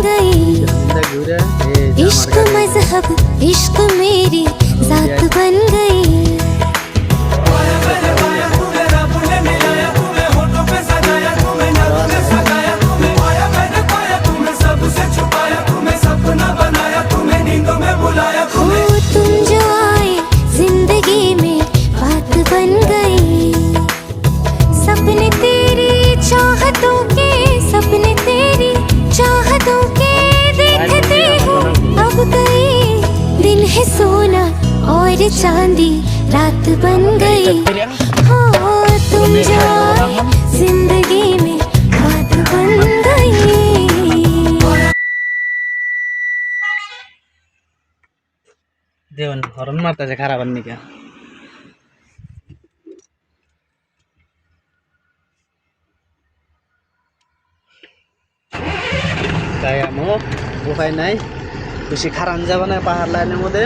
गई। इश्क मजहब इश्क मेरी जात बन गई। तुम जो आए जिंदगी में बात बन गई। सपने तेरी चाहतों के, सपने तेरी चाहतों के देखते हो अब गई। दिन है सोना और चांदी रात बन गई। हो तुम जो आए जिंदगी में बात बन गई। देवन हरन मारता खाराप निका তাই আমো উপায় নাই বেশি খারাপ যাবে না পাহাড় লাইনের মধ্যে।